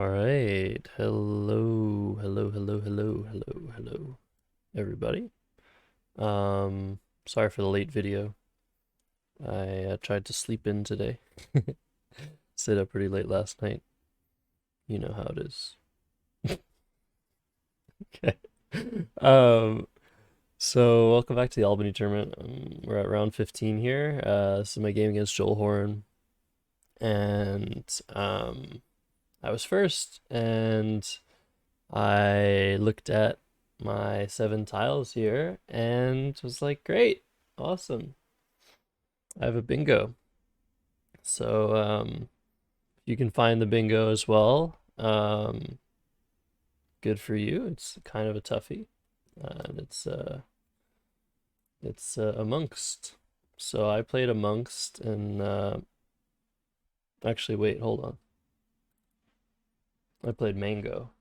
All right. Hello, everybody. Sorry for the late video. I tried to sleep in today. Stayed up pretty late last night. You know how it is. Okay. Um, so welcome back to the Albany tournament. We're at round 15 here. This is my game against Joel Horn, and I was first, and I looked at my 7 tiles here and was like, great, awesome. I have a bingo. So you can find the bingo as well. Good for you. It's kind of a toughie. And it's amongst. So I played amongst and actually wait, hold on. I played mango.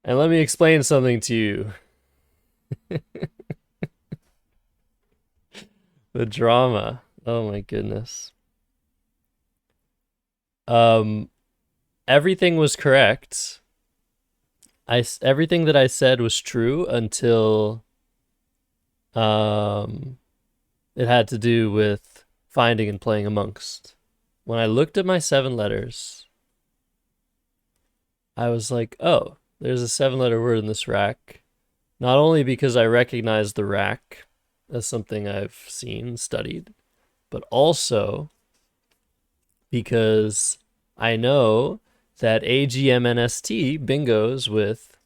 And let me explain something to you. The drama. Oh my goodness. Um, everything was correct. Everything that I said was true until it had to do with finding and playing amongst. When I looked at my 7 letters, I was like, oh, there's a 7-letter word in this rack. Not only because I recognized the rack as something I've seen, studied, but also because I know that AGMNST bingos with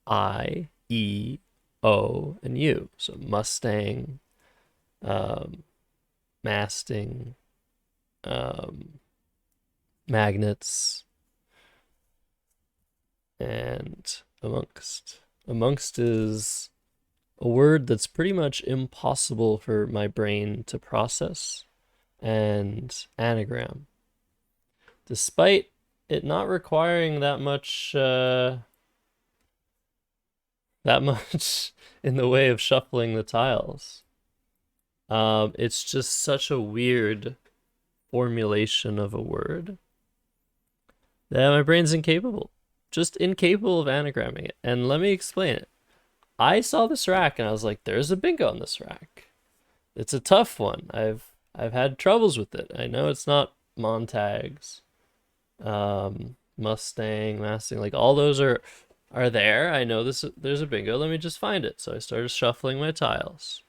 I, E, O, and U. So Mustang, masting, magnets, and amongst. Amongst is a word that's pretty much impossible for my brain to process, and anagram. Despite it not requiring that much in the way of shuffling the tiles. It's just such a weird formulation of a word that my brain's incapable, just incapable of anagramming it. And let me explain it. I saw this rack and I was like, there's a bingo on this rack. It's a tough one. I've had troubles with it. I know it's not Montags, Mustang, Mustang, like all those are there. I know there's a bingo. Let me just find it. So I started shuffling my tiles.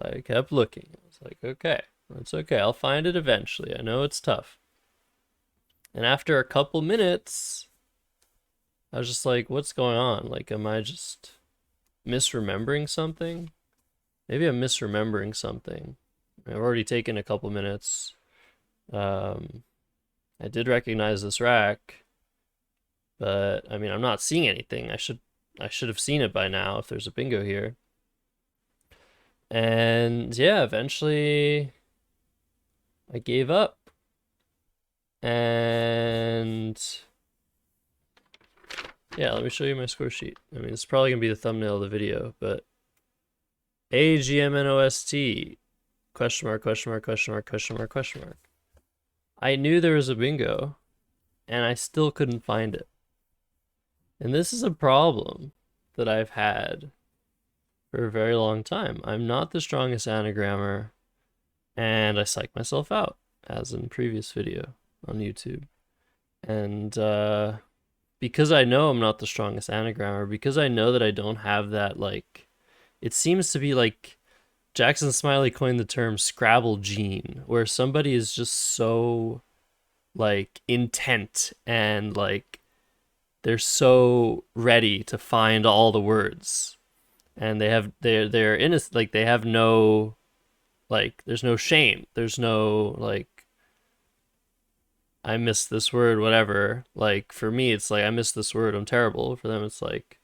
I kept looking. I was like, okay, that's okay. I'll find it eventually. I know it's tough. And after a couple minutes, I was just like, what's going on? Like, am I just misremembering something? Maybe I'm misremembering something. I've already taken a couple minutes. I did recognize this rack, but I mean, I'm not seeing anything. I should have seen it by now if there's a bingo here. And yeah, eventually I gave up. And yeah, let me show you my score sheet. I mean, it's probably gonna be the thumbnail of the video, but AGMNOST question mark, question mark, question mark, question mark, question mark. I knew there was a bingo, and I still couldn't find it. And this is a problem that I've had for a very long time. I'm not the strongest anagrammer, and I psych myself out, as in previous video on YouTube. And because I know I'm not the strongest anagrammer, because I know that I don't have that, like, it seems to be like Jackson Smiley coined the term Scrabble gene, where somebody is just so like intent and like they're so ready to find all the words, and they're innocent, like they have no, like there's no shame, there's no like I missed this word, whatever. Like for me it's like I missed this word, I'm terrible. For them it's like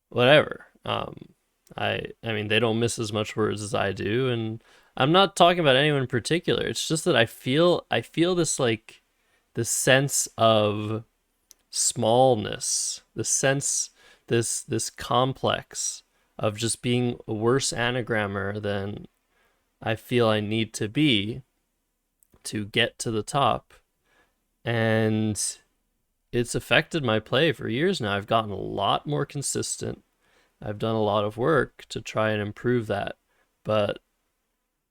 whatever. I mean they don't miss as much words as I do, and I'm not talking about anyone in particular. It's just that I feel this like this sense of smallness, the sense, this complex of just being a worse anagrammer than I feel I need to be to get to the top. And it's affected my play for years now. I've gotten a lot more consistent. I've done a lot of work to try and improve that. But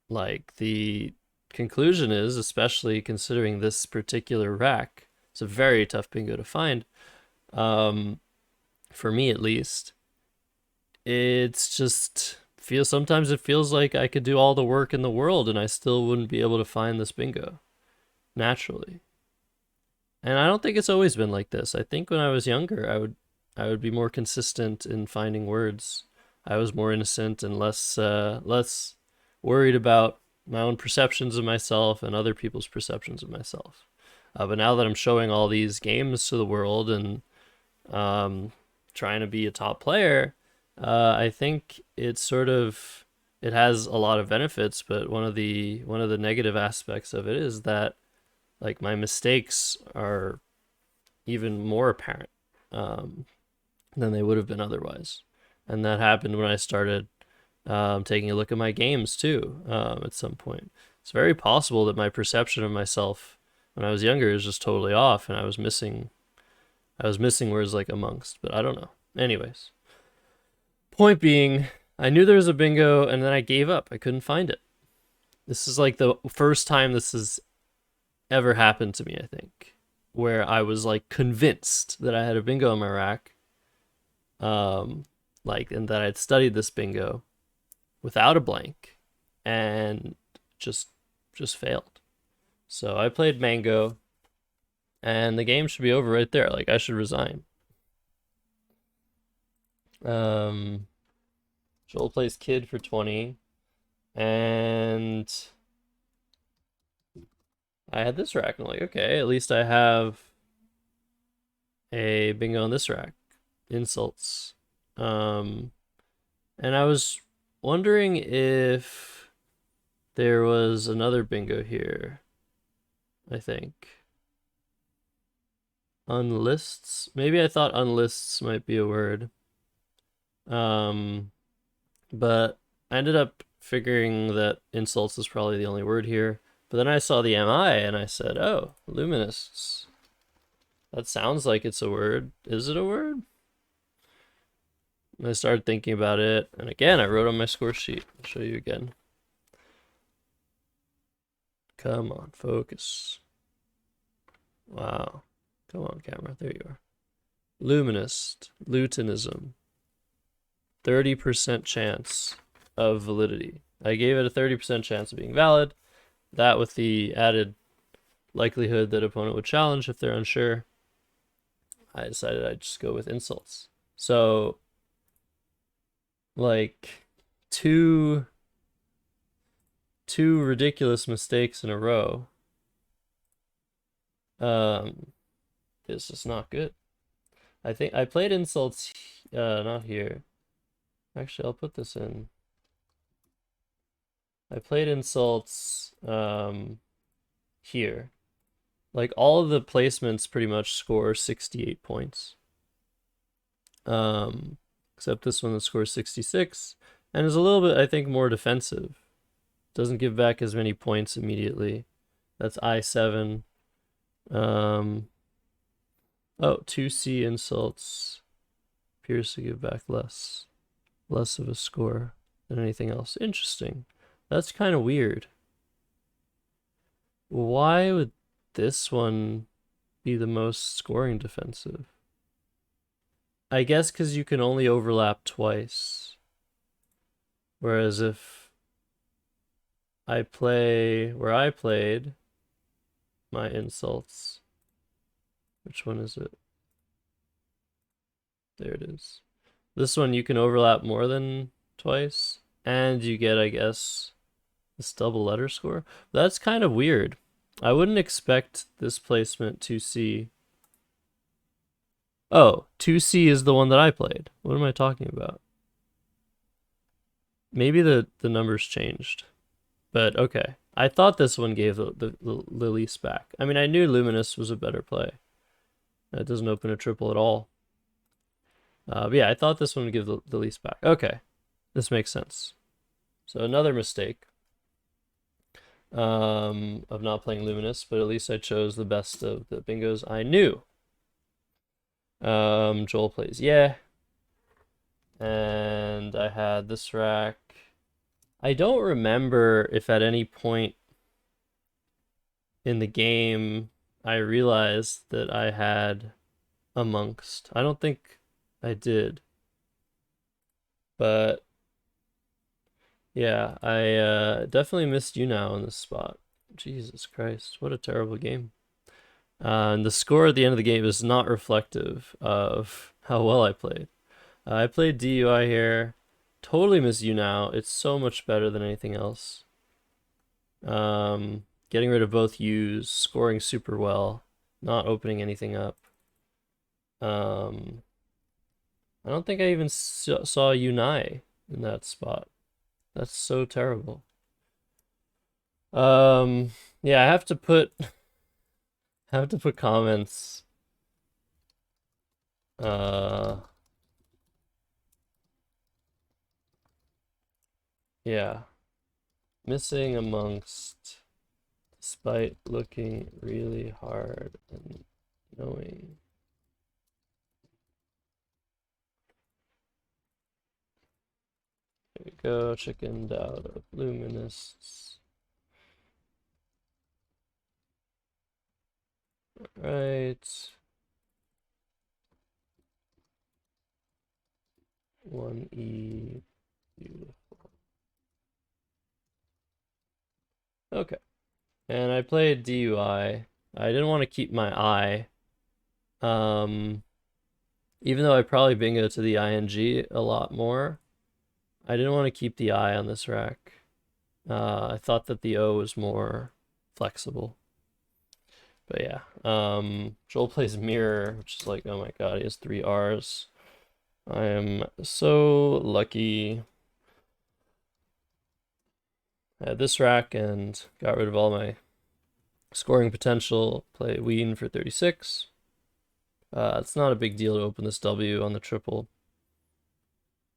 like the conclusion is, especially considering this particular rack, it's a very tough bingo to find. For me at least, it's just sometimes it feels like I could do all the work in the world and I still wouldn't be able to find this bingo naturally. And I don't think it's always been like this. I think when I was younger, I would be more consistent in finding words. I was more innocent and less worried about my own perceptions of myself and other people's perceptions of myself. But now that I'm showing all these games to the world and trying to be a top player, I think it has a lot of benefits. But one of the negative aspects of it is that like my mistakes are even more apparent than they would have been otherwise. And that happened when I started taking a look at my games too at some point. It's very possible that my perception of myself when I was younger is just totally off and I was missing words like amongst, but I don't know. Anyways, point being, I knew there was a bingo and then I gave up. I couldn't find it. This is like the first time this has ever happened to me, I think, where I was like convinced that I had a bingo in my rack, and that I'd studied this bingo without a blank, and just failed. So I played Mango, and the game should be over right there. Like I should resign. Joel plays Kid for 20, and I had this rack, and I'm like, okay, at least I have a bingo on this rack. Insults. And I was wondering if there was another bingo here. I think. Unlists? Maybe I thought unlists might be a word. But I ended up figuring that insults is probably the only word here. But then I saw the MI and I said, oh, luminous. That sounds like it's a word. Is it a word? And I started thinking about it. And again, I wrote on my score sheet. I'll show you again. Come on, focus. Wow. Come on, camera. There you are. Luminous. Lutinism. 30% chance of validity. I gave it a 30% chance of being valid. That with the added likelihood that opponent would challenge if they're unsure. I decided I'd just go with insults. So, like, two ridiculous mistakes in a row. It's just not good. I think I played insults, not here. Actually, I'll put this in. I played insults here. Like all of the placements pretty much score 68 points. Except this one that scores 66 and is a little bit, I think, more defensive. Doesn't give back as many points immediately. That's I7. Oh, 2C insults appears to give back less of a score than anything else. Interesting. That's kind of weird. Why would this one be the most scoring defensive? I guess because you can only overlap twice. Whereas if I play where I played my insults, which one is it? There it is. This one you can overlap more than twice, and you get, I guess, this double letter score. That's kind of weird. I wouldn't expect this placement 2C. Oh, 2C is the one that I played. What am I talking about? Maybe the numbers changed. But okay. I thought this one gave the least back. I mean, I knew Luminous was a better play. That doesn't open a triple at all. But yeah, I thought this one would give the least back. Okay. This makes sense. So another mistake. of not playing luminous, but at least I chose the best of the bingos I knew. Joel plays yeah. And I had this rack. I don't remember if at any point in the game I realized that I had amongst. I don't think I did. But yeah, I definitely missed you now in this spot. Jesus Christ, what a terrible game. And the score at the end of the game is not reflective of how well I played. I played DUI here. Totally miss you now. It's so much better than anything else. Getting rid of both U's, scoring super well, not opening anything up. I don't think I even saw Unai in that spot. That's so terrible. Yeah, I have to put comments. Yeah. Missing amongst, despite looking really hard and knowing. There we go, chickened out of luminous. Right. 1E, beautiful. Okay. And I played DUI. I didn't want to keep my eye. Even though I probably bingo to the ing a lot more, I didn't want to keep the I on this rack. I thought that the O was more flexible. But yeah, Joel plays mirror, which is like, oh my god, he has 3 R's. I am so lucky. I had this rack and got rid of all my scoring potential. Play Ween for 36. It's not a big deal to open this W on the triple.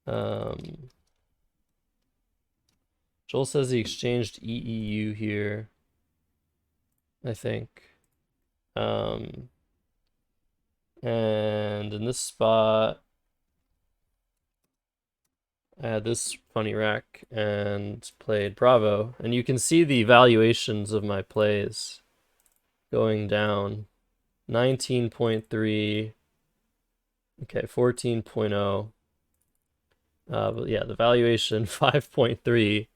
Joel says he exchanged EEU here, I think. And in this spot, I had this funny rack and played Bravo. And you can see the valuations of my plays going down. 19.3. Okay, 14.0. But yeah, the valuation 5.3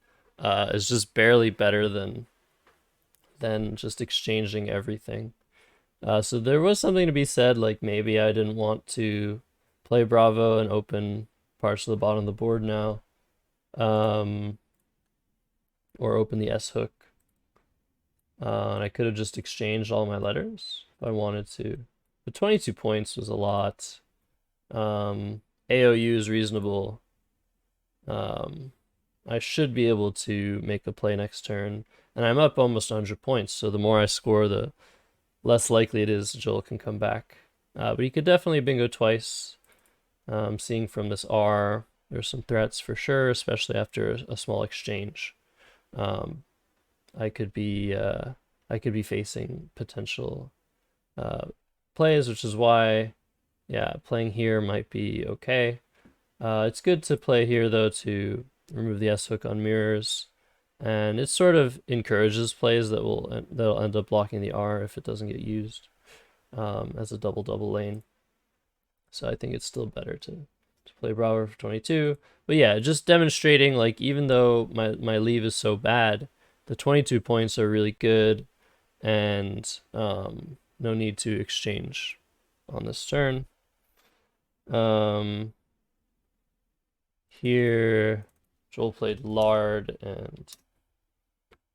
is just barely better than just exchanging everything. So there was something to be said, like maybe I didn't want to play Bravo and open parts of the bottom of the board now. Or open the S hook. And I could have just exchanged all my letters if I wanted to. But 22 points was a lot. AOU is reasonable. I should be able to make a play next turn. And I'm up almost 100 points, so the more I score, the less likely it is Joel can come back. But he could definitely bingo twice. Seeing from this R, there's some threats for sure, especially after a small exchange. I could be facing potential plays, which is why, yeah, playing here might be okay. It's good to play here though to remove the S hook on mirrors, and it sort of encourages plays that'll end up blocking the R if it doesn't get used as a double lane. So I think it's still better to play Bravo for 22. But yeah, just demonstrating, like, even though my leave is so bad, the 22 points are really good, and no need to exchange on this turn. Here, Joel played Lard and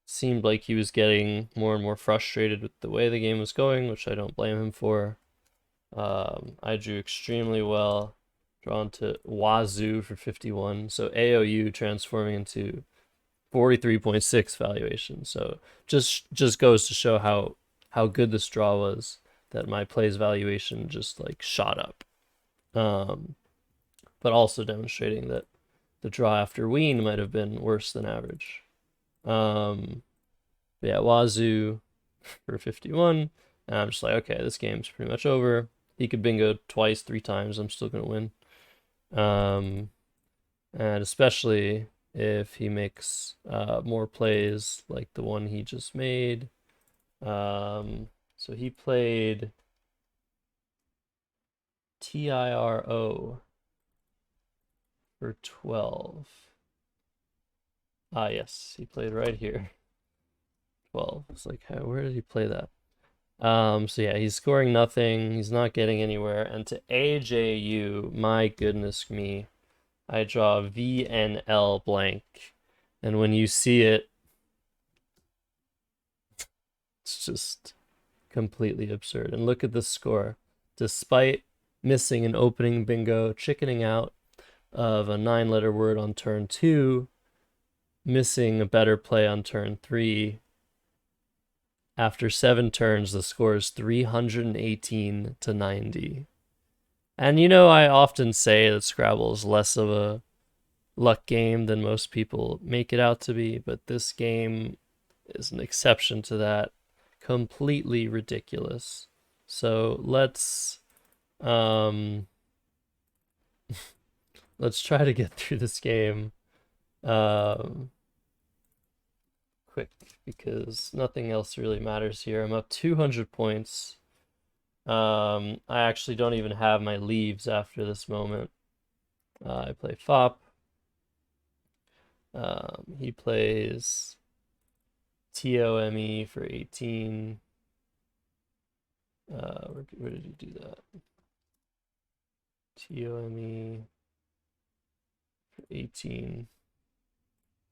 seemed like he was getting more and more frustrated with the way the game was going, which I don't blame him for. I drew extremely well, drawn to Wazoo for 51. So AOU transforming into 43.6 valuation. So just goes to show how good this draw was, that my plays valuation just like shot up. But also demonstrating that the draw after Ween might have been worse than average. But yeah, Wazoo for 51. And I'm just like, okay, this game's pretty much over. He could bingo twice, 3 times. I'm still gonna win. And especially if he makes more plays like the one he just made. So he played TIRO for 12. Ah, yes, he played right here. 12. It's like, where did he play that? So yeah, he's scoring nothing. He's not getting anywhere. And to AJU, my goodness me, I draw VNL blank. And when you see it, it's just completely absurd. And look at the score. Despite missing an opening bingo, chickening out of a 9-letter word on turn 2, missing a better play on turn 3, after 7 turns, the score is 318 to 90. And you know, I often say that Scrabble is less of a luck game than most people make it out to be, but this game is an exception to that. Completely ridiculous. So let's let's try to get through this game quick, because nothing else really matters here. I'm up 200 points. I actually don't even have my leaves after this moment. I play FOP. He plays TOME for 18. Where did he do that? TOME for 18.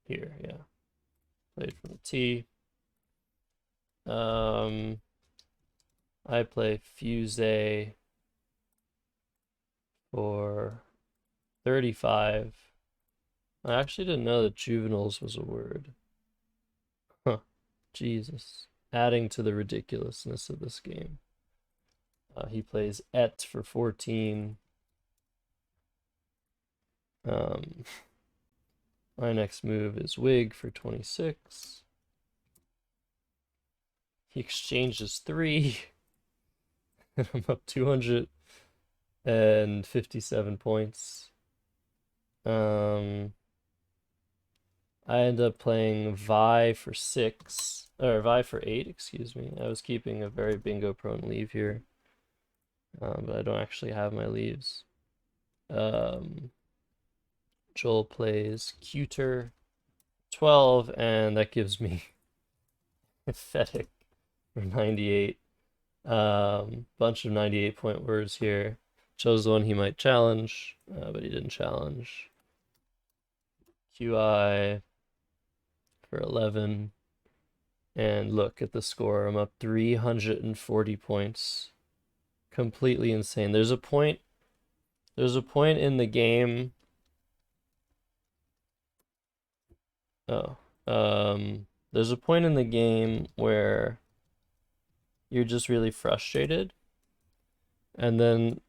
Here, yeah. Played from the T. I play Fuse for 35. I actually didn't know that juveniles was a word. Huh. Jesus. Adding to the ridiculousness of this game. He plays Et for 14. My next move is Wig for 26. He exchanges 3. And I'm up 257 points. I end up playing Vi for 6, or Vi for 8, excuse me. I was keeping a very bingo prone leave here, but I don't actually have my leaves. Joel plays Cuter 12, and that gives me pathetic for 98. Bunch of 98-point words here. Chose the one he might challenge, but he didn't challenge. QI for 11. And look at the score. I'm up 340 points. Completely insane. There's a point in the game. There's a point in the game where you're just really frustrated. And then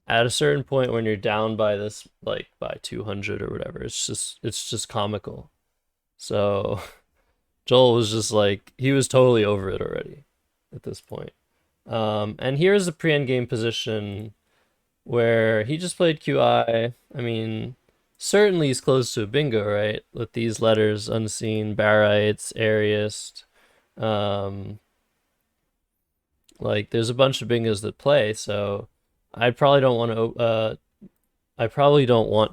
at a certain point when you're down by this, like by 200 or whatever, it's just comical. So Joel was just like, he was totally over it already at this point. And here's a pre-endgame position where he just played QI. I mean, certainly he's close to a bingo, right? With these letters: Unseen, Barites, Airiest. Like, there's a bunch of bingos that play, so I probably don't want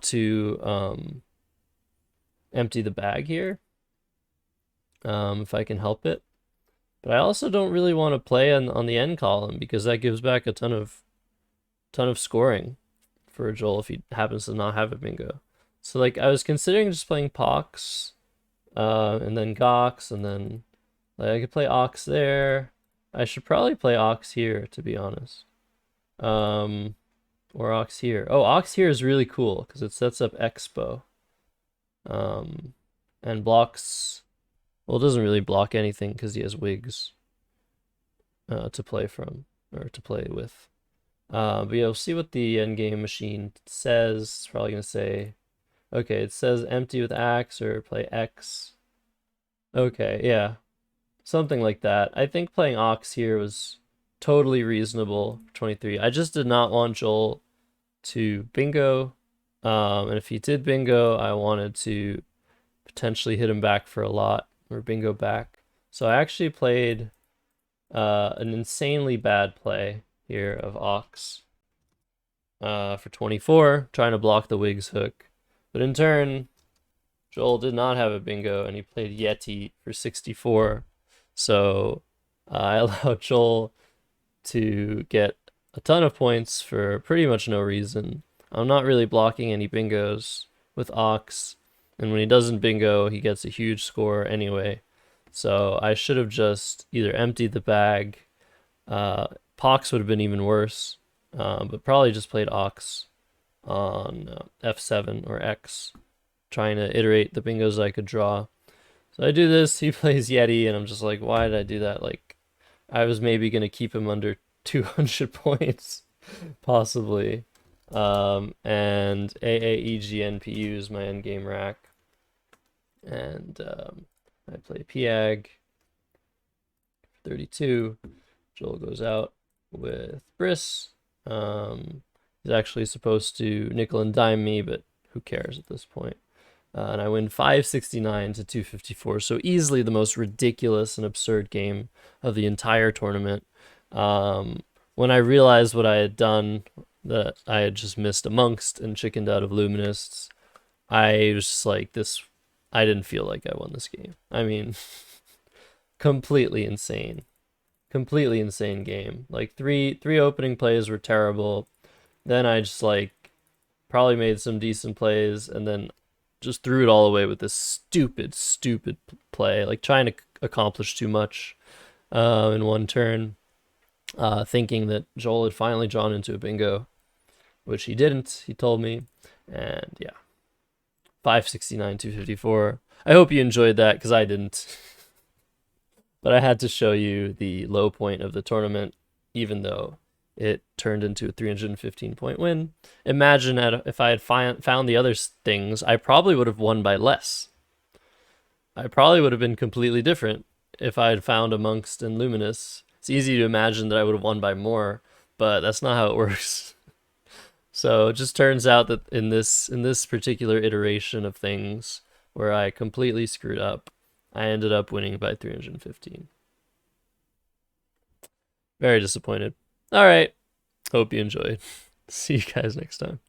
to empty the bag here, if I can help it. But I also don't really want to play on the end column, because that gives back a ton of scoring for Joel if he happens to not have a bingo. So like, I was considering just playing Pox, and then Gox, and then like I could play Ox there. I should probably play Ox here, to be honest. Or Ox here. Oh, Ox here is really cool because it sets up Expo. And blocks. Well, it doesn't really block anything because he has wigs to play from, or to play with. But yeah, we'll see what the endgame machine says. It's probably gonna say, okay, it says empty with axe or play X. Okay, yeah. something like that. I think playing Ox here was totally reasonable for 23. I just did not want Joel to bingo. And if he did bingo, I wanted to potentially hit him back for a lot or bingo back. So I actually played an insanely bad play here of Ox for 24, trying to block the Wigs hook. But in turn, Joel did not have a bingo, and he played Yeti for 64. So I allowed Joel to get a ton of points for pretty much no reason. I'm not really blocking any bingos with Ox, and when he doesn't bingo, he gets a huge score anyway. So I should have just either emptied the bag. Pox would have been even worse, but probably just played Ox on F7 or X, trying to iterate the bingos I could draw. So I do this, he plays Yeti, and I'm just like, why did I do that? Like, I was maybe going to keep him under 200 points, possibly. And AAEGNPU is my endgame rack. And I play Piag 32. Joel goes out with Briss. He's actually supposed to nickel and dime me, but who cares at this point? And I win 569 to 254. So easily the most ridiculous and absurd game of the entire tournament. When I realized what I had done, that I had just missed amongst and chickened out of luminous, I was just like, this, I didn't feel like I won this game. I mean, completely insane. Completely insane game. Like three opening plays were terrible. Then I just like probably made some decent plays and then just threw it all away with this stupid play, like trying to accomplish too much in one turn, thinking that Joel had finally drawn into a bingo, which he didn't, he told me. And yeah, 569, 254. I hope you enjoyed that, because I didn't. But I had to show you the low point of the tournament, even though it turned into a 315-point win. Imagine if I had found the other things, I probably would have won by less. I probably would have been completely different if I had found amongst and luminous. It's easy to imagine that I would have won by more, but that's not how it works. So it just turns out that in this particular iteration of things where I completely screwed up, I ended up winning by 315. Very disappointed. All right. Hope you enjoyed. See you guys next time.